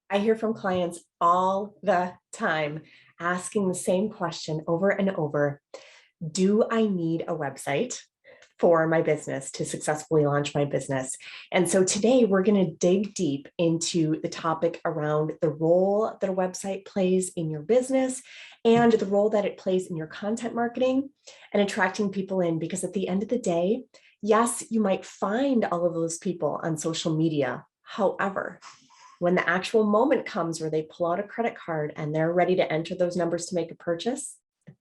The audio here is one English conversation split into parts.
I hear from clients all the time asking the same question over and over. Do I need a website for my business to successfully launch my business? And so today we're going to dig deep into the topic around the role that a website plays in your business and the role that it plays in your content marketing and attracting people in. Because at the end of the day, yes, you might find all of those people on social media. However, when the actual moment comes where they pull out a credit card and they're ready to enter those numbers to make a purchase,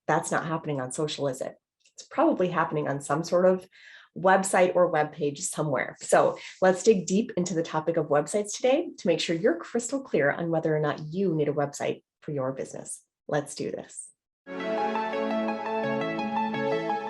that's not happening on social, is it? It's probably happening on some sort of website or web page somewhere. So let's dig deep into the topic of websites today to make sure you're crystal clear on whether or not you need a website for your business. Let's do this.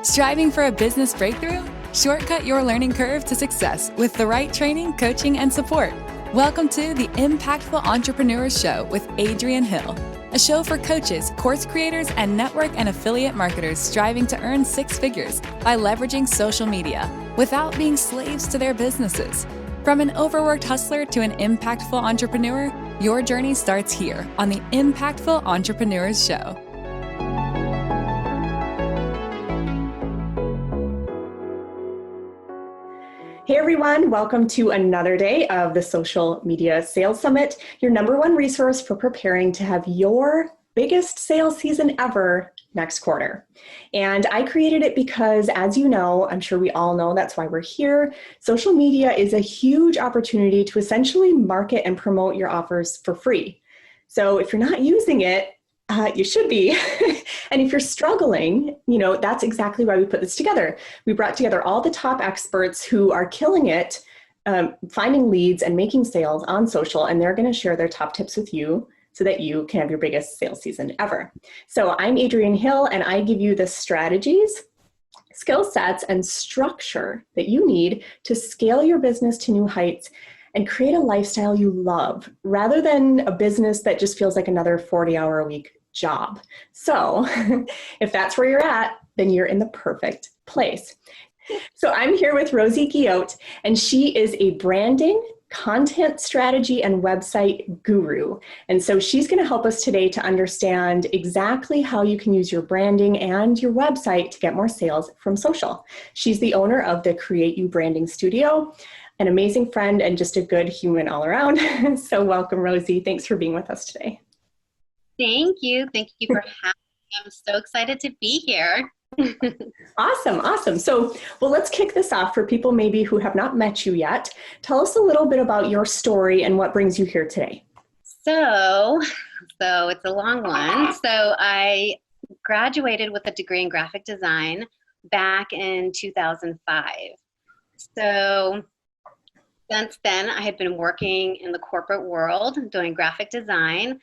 Striving for a business breakthrough? Shortcut your learning curve to success with the right training, coaching, and support. Welcome to the Impactful Entrepreneurs Show with Adrienne Hill, a show for coaches, course creators, and network and affiliate marketers striving to earn six figures by leveraging social media without being slaves to their businesses. From an overworked hustler to an impactful entrepreneur, your journey starts here on the Impactful Entrepreneurs Show. Hey everyone, welcome to another day of the Social Media Sales Summit, your number one resource for preparing to have your biggest sales season ever next quarter. And I created it because, as you know, I'm sure we all know that's why we're here. Social media is a huge opportunity to essentially market and promote your offers for free. So if you're not using it, you should be. And if you're struggling, that's exactly why we put this together. We brought together all the top experts who are killing it, finding leads and making sales on social, and they're going to share their top tips with you so that you can have your biggest sales season ever. So I'm Adrienne Hill, and I give you the strategies, skill sets, and structure that you need to scale your business to new heights and create a lifestyle you love, rather than a business that just feels like another 40-hour-a-week job. So if that's where you're at, then you're in the perfect place. So I'm here with Rosie Guillot, and she is a branding, content strategy, and website guru. And so she's going to help us today to understand exactly how you can use your branding and your website to get more sales from social. She's the owner of the Create You Branding Studio, an amazing friend, and just a good human all around. So welcome, Rosie. Thanks for being with us today. Thank you. Thank you for having me. I'm so excited to be here. Awesome. So, let's kick this off for people maybe who have not met you yet. Tell us a little bit about your story and what brings you here today. So it's a long one. So I graduated with a degree in graphic design back in 2005. So since then, I had been working in the corporate world doing graphic design.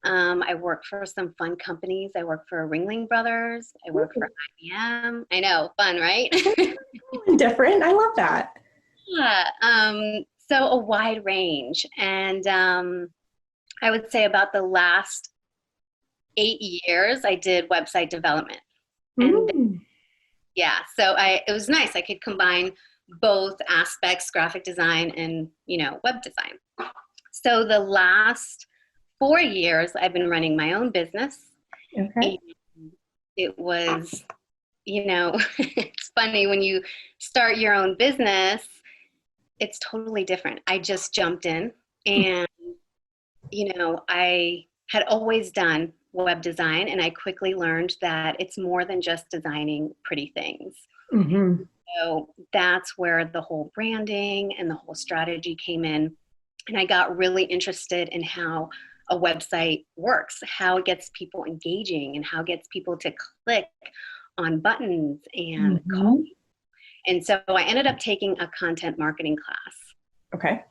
I worked for some fun companies. I worked for Ringling Brothers. I worked for IBM. I know, fun, right? Different. I love that. Yeah. So a wide range. And I would say about the last 8 years, I did website development. And so it was nice. I could combine both aspects, graphic design and, web design. So the last 4 years, I've been running my own business. Okay. And it was, it's funny when you start your own business, it's totally different. I just jumped in and, I had always done web design, and I quickly learned that it's more than just designing pretty things. Mm-hmm. So that's where the whole branding and the whole strategy came in. And I got really interested in how a website works, how it gets people engaging and how it gets people to click on buttons and call. And so I ended up taking a content marketing class. Okay.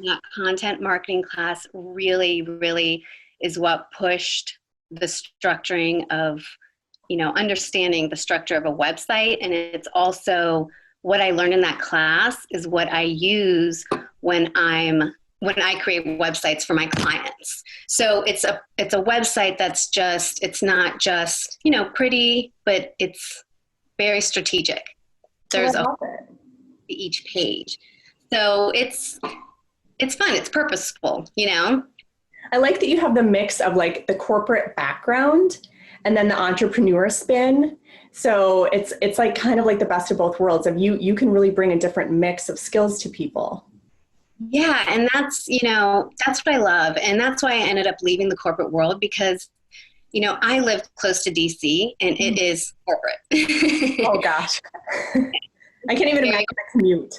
That content marketing class really, really is what pushed the structuring of, understanding the structure of a website. And it's also what I learned in that class is what I use when I create websites for my clients. So it's a website that's it's not just, pretty, but it's very strategic. There's each page. So it's fun. It's purposeful, I like that you have the mix of like the corporate background and then the entrepreneur spin. So it's like kind of like the best of both worlds of you can really bring a different mix of skills to people. Yeah, and that's, that's what I love. And that's why I ended up leaving the corporate world because, I live close to DC and it is corporate. Oh gosh. I can't even imagine the commute.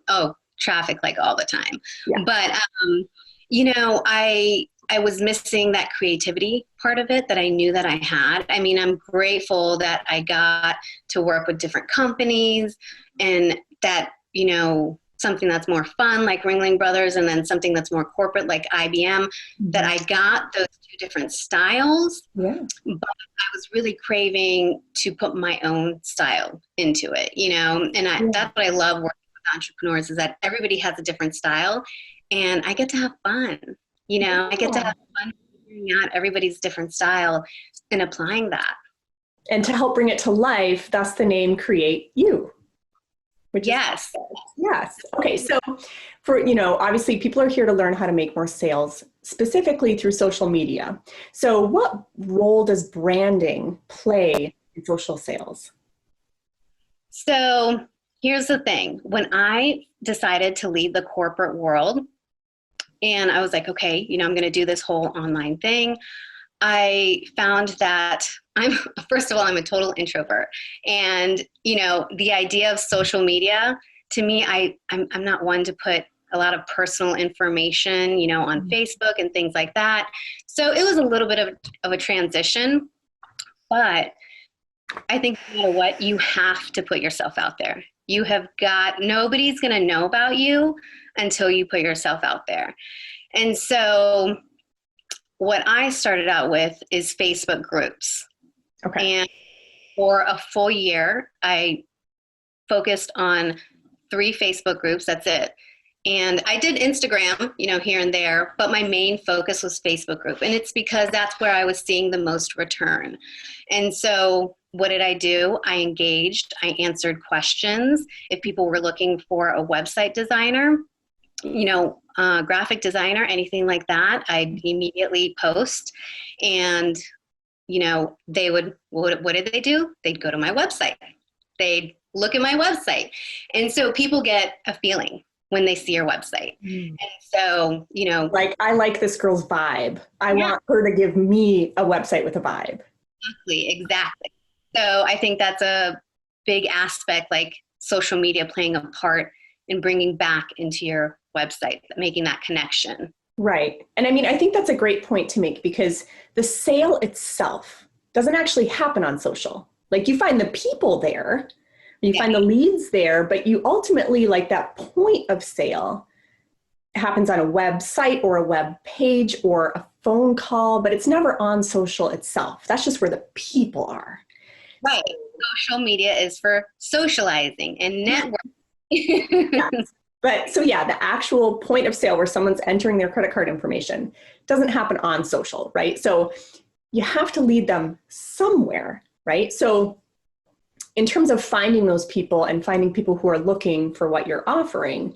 So, traffic like all the time. Yeah. But, I was missing that creativity part of it that I knew that I had. I mean, I'm grateful that I got to work with different companies and that, something that's more fun like Ringling Brothers and then something that's more corporate like IBM, that I got those two different styles. Yeah. But I was really craving to put my own style into it, and that's what I love working with entrepreneurs is that everybody has a different style and I get to have fun. I get to have fun figuring out everybody's different style and applying that. And to help bring it to life, that's the name Create You. Yes. Yes. Okay. So for, obviously people are here to learn how to make more sales, specifically through social media. So what role does branding play in social sales? So here's the thing. When I decided to leave the corporate world and I was like, okay, I'm going to do this whole online thing. I found that first of all, I'm a total introvert. And, the idea of social media, to me, I'm not one to put a lot of personal information, on Facebook and things like that. So it was a little bit of a transition. But I think no matter what, you have to put yourself out there. Nobody's going to know about you until you put yourself out there. And so what I started out with is Facebook groups. Okay. And for a full year, I focused on 3 Facebook groups. That's it. And I did Instagram, here and there, but my main focus was Facebook group. And it's because that's where I was seeing the most return. And so what did I do? I engaged, I answered questions. If people were looking for a website designer, graphic designer, anything like that, I'd immediately post. And, they would, what did they do? They'd go to my website. They'd look at my website. And so people get a feeling when they see your website. And so, like, I like this girl's vibe. I want her to give me a website with a vibe. Exactly. So I think that's a big aspect, like social media playing a part in bringing back into your website, making that connection. Right. And I mean, I think that's a great point to make because the sale itself doesn't actually happen on social. Like you find the people there, you find the leads there, but you ultimately, like that point of sale happens on a website or a web page or a phone call, but it's never on social itself. That's just where the people are. Right. Social media is for socializing and networking. Yes. But so yeah, the actual point of sale where someone's entering their credit card information doesn't happen on social, right? So you have to lead them somewhere, right? So in terms of finding those people and finding people who are looking for what you're offering,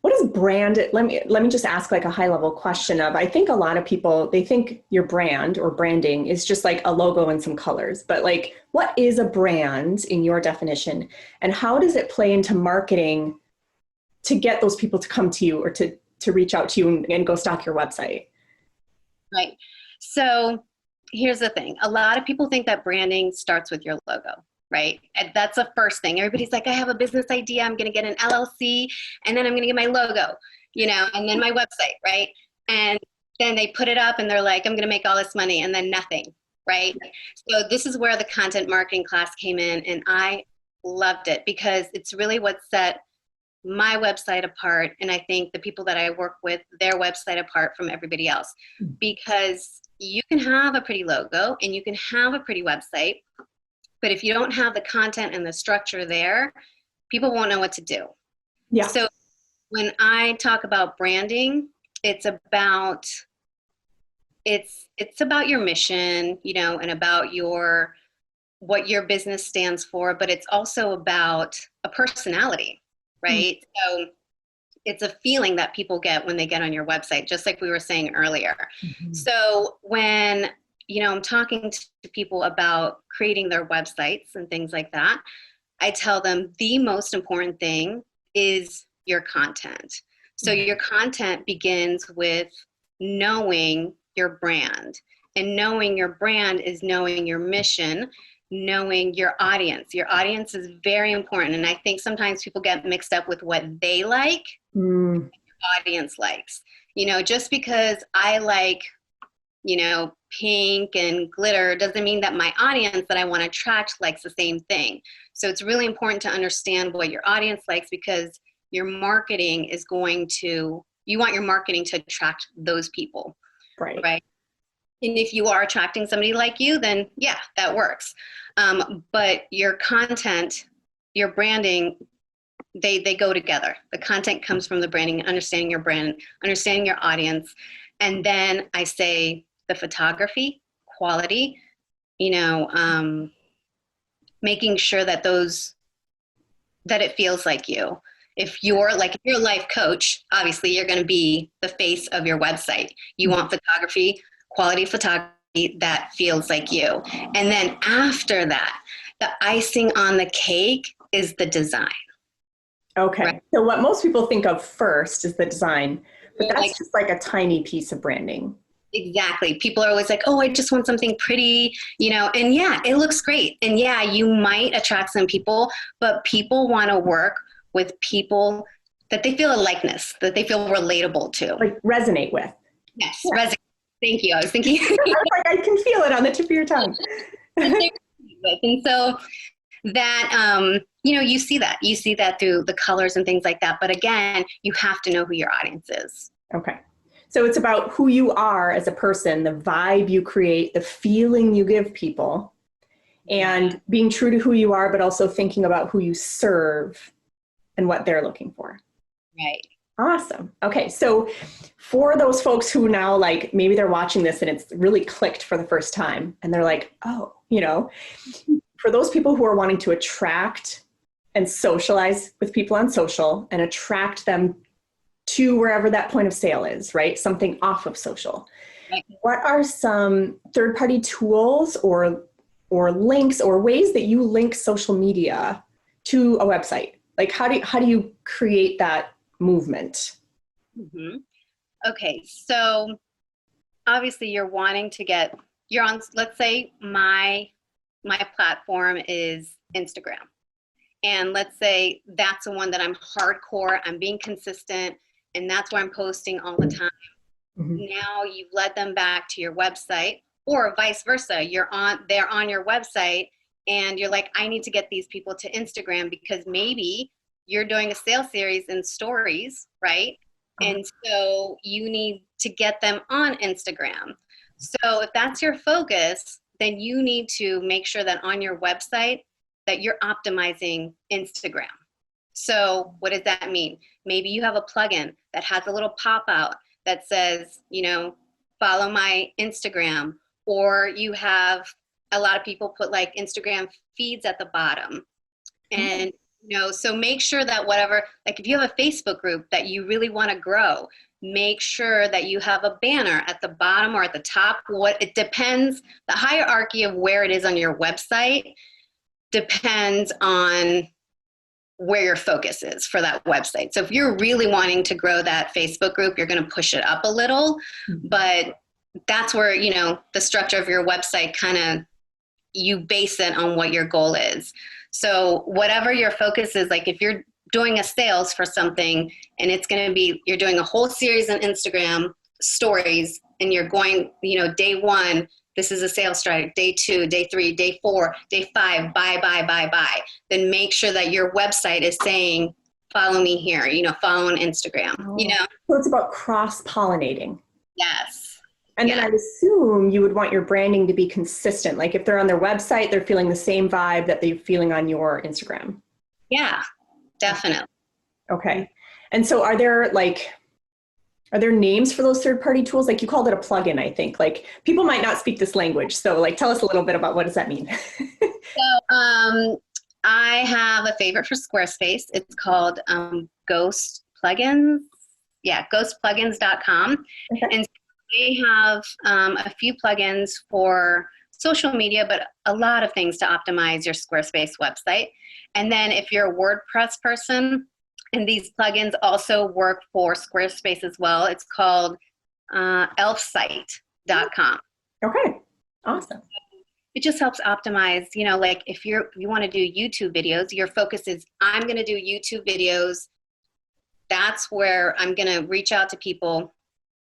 what is brand? Let me just ask like a high level question of, I think a lot of people, they think your brand or branding is just like a logo and some colors, but like what is a brand in your definition and how does it play into marketing to get those people to come to you or to reach out to you and go stock your website? Right. So here's the thing. A lot of people think that branding starts with your logo. Right? And that's the first thing. Everybody's like, I have a business idea. I'm going to get an LLC and then I'm going to get my logo, and then my website. Right. And then they put it up and they're like, I'm going to make all this money and then nothing. Right. So this is where the content marketing class came in and I loved it because it's really what set my website apart. And I think the people that I work with, their website apart from everybody else, because you can have a pretty logo and you can have a pretty website. But if you don't have the content and the structure there, people won't know what to do. Yeah. So when I talk about branding, it's about your mission, and about what your business stands for, but it's also about a personality, right? So it's a feeling that people get when they get on your website, just like we were saying earlier. Mm-hmm. So when, I'm talking to people about creating their websites and things like that, I tell them the most important thing is your content. So your content begins with knowing your brand. And knowing your brand is knowing your mission, knowing your audience. Your audience is very important. And I think sometimes people get mixed up with what they like, what your audience likes. Just because I like, pink and glitter doesn't mean that my audience that I want to attract likes the same thing. So it's really important to understand what your audience likes, because your marketing is you want your marketing to attract those people. Right. And if you are attracting somebody like you, then yeah, that works. But your content, your branding, they go together. The content comes from the branding, understanding your brand, understanding your audience. And then I say the photography, quality, making sure that it feels like you. If you're a life coach, obviously you're going to be the face of your website. You want photography, quality photography that feels like you. And then after that, the icing on the cake is the design. Okay. Right? So what most people think of first is the design, but that's like, just like a tiny piece of branding. Exactly. People are always like, oh, I just want something pretty, and yeah, it looks great. And yeah, you might attract some people, but people want to work with people that they feel a likeness, that they feel relatable to. Like resonate with. Yes, yeah. Resonate. Thank you. I was thinking. I can feel it on the tip of your tongue. And so that, you see that through the colors and things like that. But again, you have to know who your audience is. Okay. So it's about who you are as a person, the vibe you create, the feeling you give people, and being true to who you are, but also thinking about who you serve and what they're looking for. Right. Awesome. Okay. So for those folks who now, maybe they're watching this and it's really clicked for the first time and they're like, oh, for those people who are wanting to attract and socialize with people on social and attract them to wherever that point of sale is, right? Something off of social. Right. What are some third-party tools or links or ways that you link social media to a website? Like how do you create that movement? Mm-hmm. Okay, so obviously you're on, let's say my platform is Instagram. And let's say that's the one that I'm hardcore, I'm being consistent, and that's where I'm posting all the time. Mm-hmm. Now you've led them back to your website, or vice versa. They're on your website and you're like, I need to get these people to Instagram because maybe you're doing a sales series in stories, right? Mm-hmm. And so you need to get them on Instagram. So if that's your focus, then you need to make sure that on your website that you're optimizing Instagram. So what does that mean? Maybe you have a plugin that has a little pop out that says, follow my Instagram, or you have a lot of people put Instagram feeds at the bottom. And, so make sure that if you have a Facebook group that you really want to grow, make sure that you have a banner at the bottom or at the top. It depends, the hierarchy of where it is on your website depends on where your focus is for that website. So if you're really wanting to grow that Facebook group, you're going to push it up a little, but that's where, the structure of your website you base it on what your goal is. So whatever your focus is, if you're doing a sales for something and it's going to be, you're doing a whole series on Instagram stories and you're going, day 1, this is a sales strategy, day 2, day 3, day 4, day 5, buy. Then make sure that your website is saying, follow me here, follow on Instagram, So it's about cross-pollinating. Yes. And then I would assume you would want your branding to be consistent. Like if they're on their website, they're feeling the same vibe that they're feeling on your Instagram. Yeah, definitely. Okay. And so are there names for those third-party tools? You called it a plugin, I think. People might not speak this language. So tell us a little bit about what does that mean? So I have a favorite for Squarespace. It's called Ghost Plugins. Yeah, ghostplugins.com. Okay. And they have a few plugins for social media, but a lot of things to optimize your Squarespace website. And then if you're a WordPress person, and these plugins also work for Squarespace as well, it's called elfsite.com. Okay. Awesome. It just helps optimize, like if you want to do YouTube videos, your focus is, I'm going to do YouTube videos. That's where I'm going to reach out to people.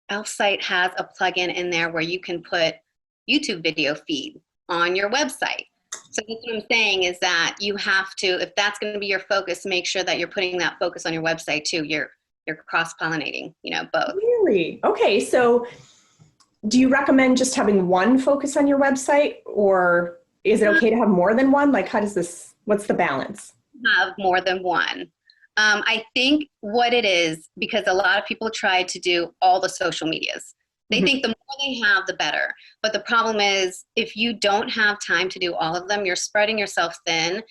Elfsite has a plugin in there where you can put YouTube video feed on your website. So that's what I'm saying is that you have to, if that's going to be your focus, make sure that you're putting that focus on your website too. You're cross-pollinating, both. Really? Okay. So do you recommend just having one focus on your website, or is it okay to have more than one? Like, what's the balance? Have more than one. I think what it is, because a lot of people try to do all the social medias. They think the more they have, the better. But the problem is, if you don't have time to do all of them, you're spreading yourself thin,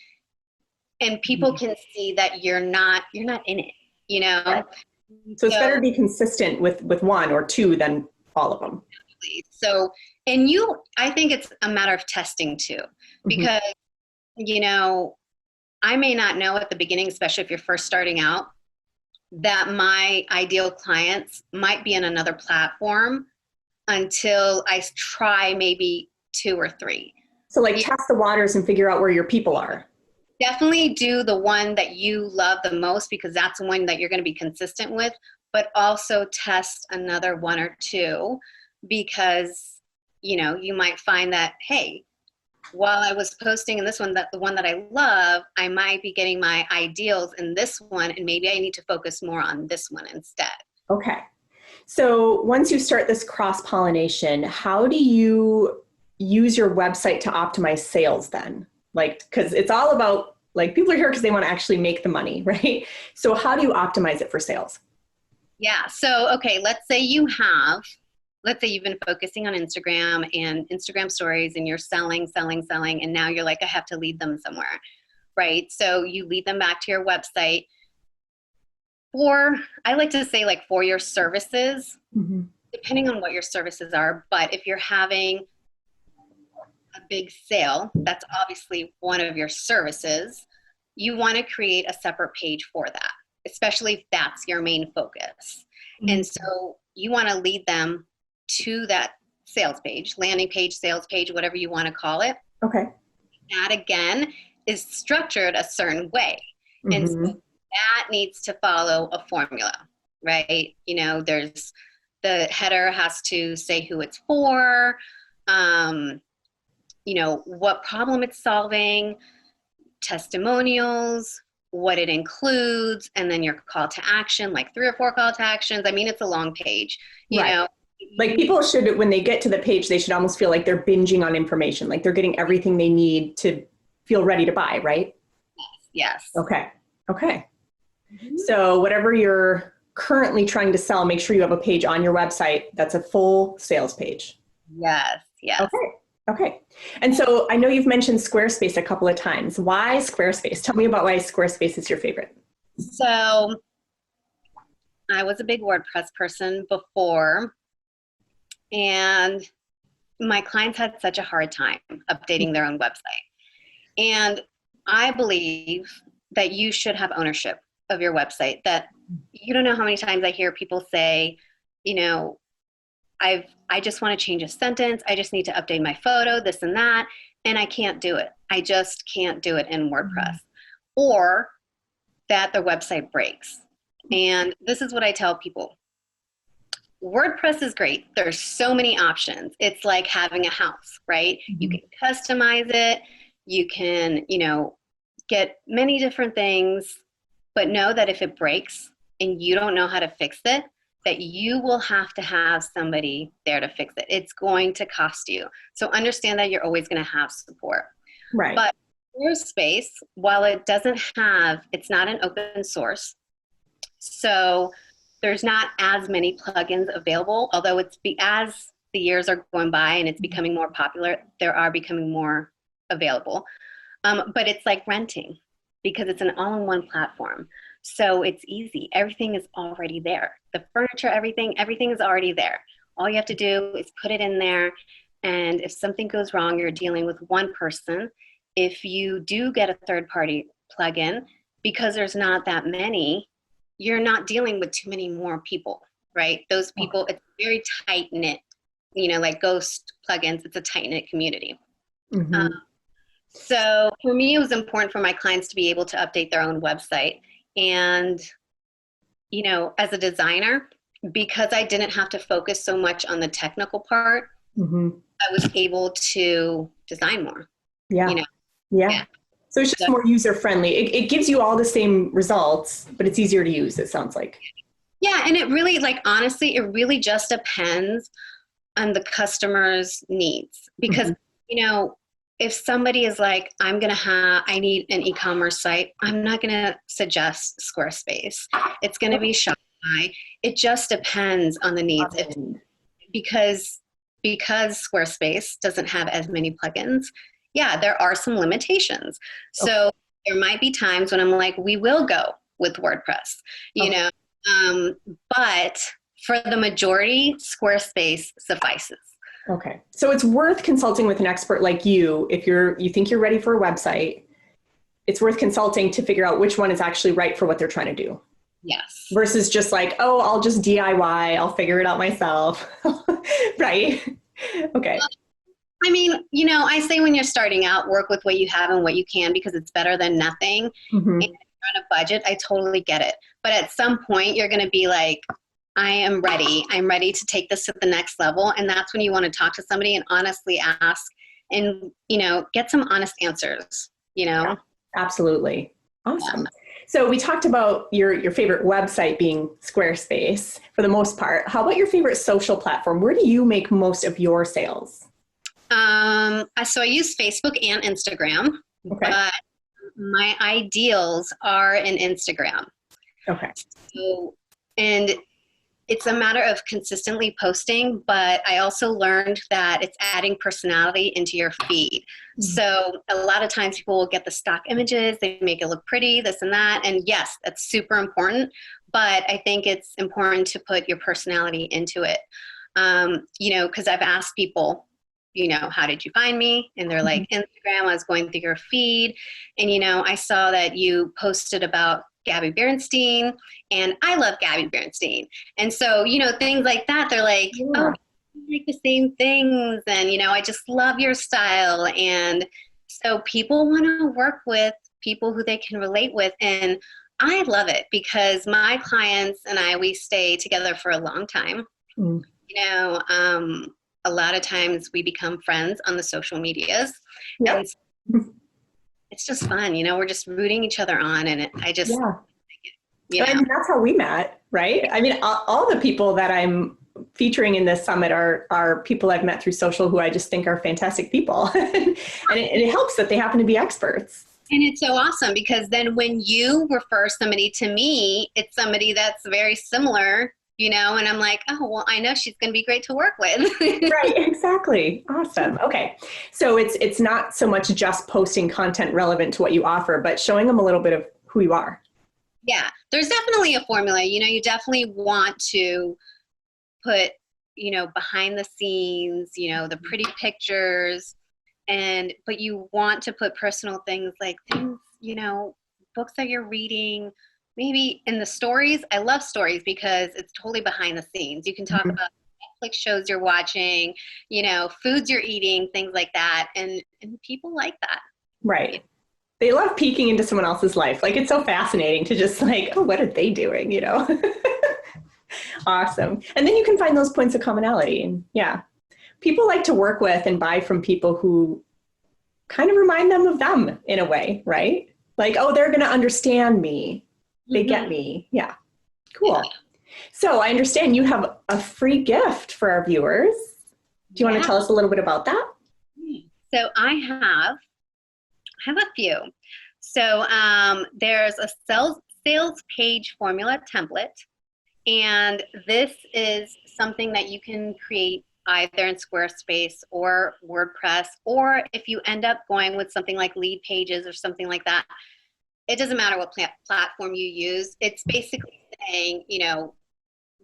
and people can see that you're not in it, Right. So it's better to be consistent with one or two than all of them. So, I think it's a matter of testing too, because, I may not know at the beginning, especially if you're first starting out, that my ideal clients might be in another platform until I try maybe 2 or 3. So test the waters and figure out where your people are. Definitely do the one that you love the most, because that's the one that you're going to be consistent with, but also test another 1 or 2, because, you might find that, hey, while I was posting in this one, the one that I love, I might be getting my ideals in this one, and maybe I need to focus more on this one instead. Okay. So once you start this cross-pollination, how do you use your website to optimize sales then? Because it's all about, people are here because they want to actually make the money, right? So how do you optimize it for sales? Yeah. So, okay, let's say you've been focusing on Instagram and Instagram stories, and you're selling, and now you're like, I have to lead them somewhere, right? So you lead them back to your website I like to say for your services, depending on what your services are. But if you're having a big sale, that's obviously one of your services. You want to create a separate page for that, especially if that's your main focus. And so you want to lead them to that sales page, landing page, sales page, whatever you want to call it. Okay. That again is structured a certain way. And so that needs to follow a formula, right? There's the header has to say who it's for, what problem it's solving, testimonials, what it includes, and then your call to action, 3 or 4 call to actions. I mean, it's a long page, you know. People should, when they get to the page, they should almost feel like they're binging on information, like they're getting everything they need to feel ready to buy, right? Yes. Okay. So whatever you're currently trying to sell, make sure you have a page on your website that's a full sales page. Yes. Okay. And so I know you've mentioned Squarespace a couple of times. Why Squarespace? Tell me about why Squarespace is your favorite. So I was a big WordPress person before, and my clients had such a hard time updating their own website. And I believe that you should have ownership of your website. That you don't know how many times I hear people say, I just want to change a sentence. I just need to update my photo, this and that. And I can't do it. I just can't do it in WordPress. Or that their website breaks. And this is what I tell people. WordPress is great. There's so many options. It's like having a house, right? You can customize it. You can, get many different things, but know that if it breaks and you don't know how to fix it, that you will have to have somebody there to fix it. It's going to cost you. So understand that you're always going to have support. Right. But Squarespace, while it's not an open source, so there's not as many plugins available, although as the years are going by and it's becoming more popular, there are becoming more available. But it's like renting, because it's an all-in-one platform. So it's easy. Everything is already there. The furniture, everything is already there. All you have to do is put it in there. And if something goes wrong, you're dealing with one person. If you do get a third-party plugin, because there's not that many, you're not dealing with too many more people, right? Those people, it's very tight-knit, like Ghost plugins, it's a tight-knit community. Mm-hmm. So for me, it was important for my clients to be able to update their own website. And, as a designer, because I didn't have to focus so much on the technical part, mm-hmm. I was able to design more. Yeah. Yeah. So it's just more user-friendly. It gives you all the same results, but it's easier to use, it sounds like. Yeah. And it really, honestly, it really just depends on the customer's needs. Because, mm-hmm. If somebody is like, I need an e-commerce site, I'm not going to suggest Squarespace. It's going to be Shopify. It just depends on the needs. Because Squarespace doesn't have as many plugins, there are some limitations. So there might be times when I'm like, we will go with WordPress, but for the majority, Squarespace suffices. Okay. So it's worth consulting with an expert like you if you think you're ready for a website. It's worth consulting to figure out which one is actually right for what they're trying to do. Yes. Versus just like, oh, I'll just DIY, I'll figure it out myself. Right? Okay. I mean, I say when you're starting out, work with what you have and what you can, because it's better than nothing. Mm-hmm. And if you're on a budget, I totally get it. But at some point, you're going to be like, I am ready. I'm ready to take this to the next level. And that's when you want to talk to somebody and honestly ask and, get some honest answers, Yeah, absolutely. Awesome. Yeah. So we talked about your favorite website being Squarespace for the most part. How about your favorite social platform? Where do you make most of your sales? So I use Facebook and Instagram, but my ideals are in Instagram. Okay. So, and it's a matter of consistently posting, but I also learned that it's adding personality into your feed. Mm-hmm. So a lot of times people will get the stock images, they make it look pretty, this and that. And yes, that's super important, but I think it's important to put your personality into it. Because I've asked people, how did you find me? And they're like, Instagram, I was going through your feed. And, I saw that you posted about Gabby Bernstein, and I love Gabby Bernstein. And so, things like that, they're like, oh, you like the same things. And, I just love your style. And so people want to work with people who they can relate with. And I love it because my clients and we stay together for a long time. Mm. A lot of times we become friends on the social medias. Yep. And it's just fun, we're just rooting each other on, and I mean, that's how we met, right? I mean, all the people that I'm featuring in this summit are people I've met through social who I just think are fantastic people. And it helps that they happen to be experts. And it's so awesome because then when you refer somebody to me, it's somebody that's very similar, and I'm like, oh, well, I know she's going to be great to work with. Right, exactly. Awesome. Okay. So it's not so much just posting content relevant to what you offer, but showing them a little bit of who you are. Yeah, there's definitely a formula. You definitely want to put, behind the scenes, the pretty pictures, but you want to put personal things like things, books that you're reading. Maybe in the stories, I love stories because it's totally behind the scenes. You can talk about Netflix shows you're watching, foods you're eating, things like that. And people like that. Right. They love peeking into someone else's life. Like, it's so fascinating to just like, oh, what are they doing? Awesome. And then you can find those points of commonality. And people like to work with and buy from people who kind of remind them of them in a way, right? Like, oh, they're going to understand me. They get me. Yeah. Cool. So I understand you have a free gift for our viewers. Do you want to tell us a little bit about that? So I have a few. So there's a sales page formula template. And this is something that you can create either in Squarespace or WordPress, or if you end up going with something like Lead Pages or something like that, it doesn't matter what platform you use. It's basically saying,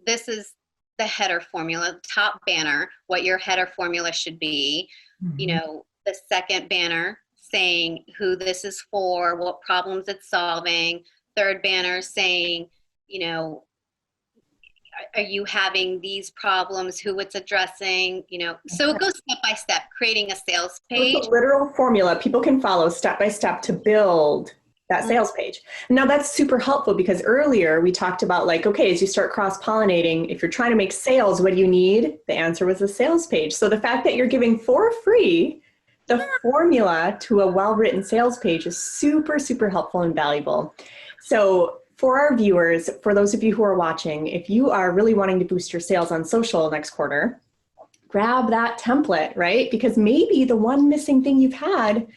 this is the header formula, top banner, what your header formula should be. Mm-hmm. The second banner saying who this is for, what problems it's solving. Third banner saying, are you having these problems, who it's addressing, so it goes step by step, creating a sales page. It's a literal formula people can follow step by step to build that sales page. Now that's super helpful because earlier we talked about okay, as you start cross-pollinating, if you're trying to make sales, what do you need? The answer was a sales page. So the fact that you're giving for free the formula to a well-written sales page is super, super helpful and valuable. So for our viewers, for those of you who are watching, if you are really wanting to boost your sales on social next quarter, grab that template, right? Because maybe the one missing thing you've had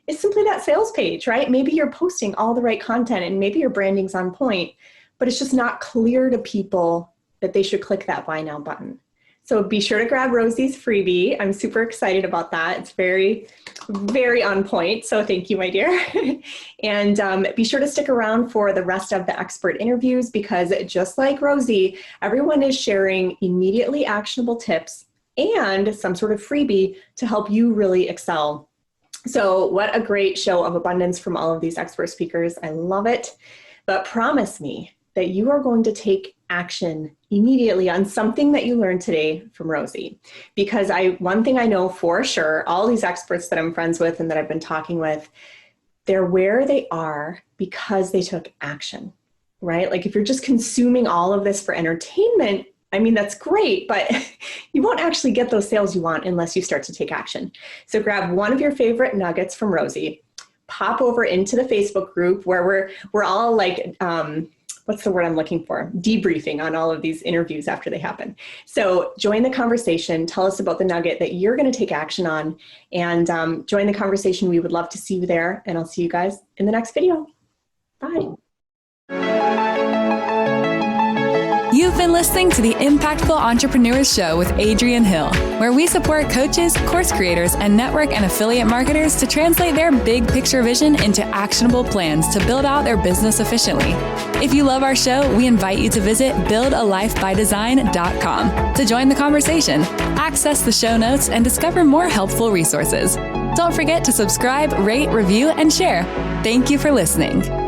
is simply that sales page, right? Maybe you're posting all the right content and maybe your branding's on point, but it's just not clear to people that they should click that buy now button. So be sure to grab Rosie's freebie. I'm super excited about that. It's very, very on point. So thank you, my dear. And be sure to stick around for the rest of the expert interviews because just like Rosie, everyone is sharing immediately actionable tips and some sort of freebie to help you really excel. So what a great show of abundance from all of these expert speakers. I love it. But promise me that you are going to take action immediately on something that you learned today from Rosie. Because one thing I know for sure, all these experts that I'm friends with and that I've been talking with, they're where they are because they took action, right? If you're just consuming all of this for entertainment, that's great, but you won't actually get those sales you want unless you start to take action. So grab one of your favorite nuggets from Rosie, pop over into the Facebook group where we're all what's the word I'm looking for? Debriefing on all of these interviews after they happen. So join the conversation, tell us about the nugget that you're going to take action on, and join the conversation. We would love to see you there, and I'll see you guys in the next video. Bye. You've been listening to the Impactful Entrepreneurs Show with Adrienne Hill, where we support coaches, course creators, and network and affiliate marketers to translate their big picture vision into actionable plans to build out their business efficiently. If you love our show, we invite you to visit buildalifebydesign.com to join the conversation, access the show notes, and discover more helpful resources. Don't forget to subscribe, rate, review, and share. Thank you for listening.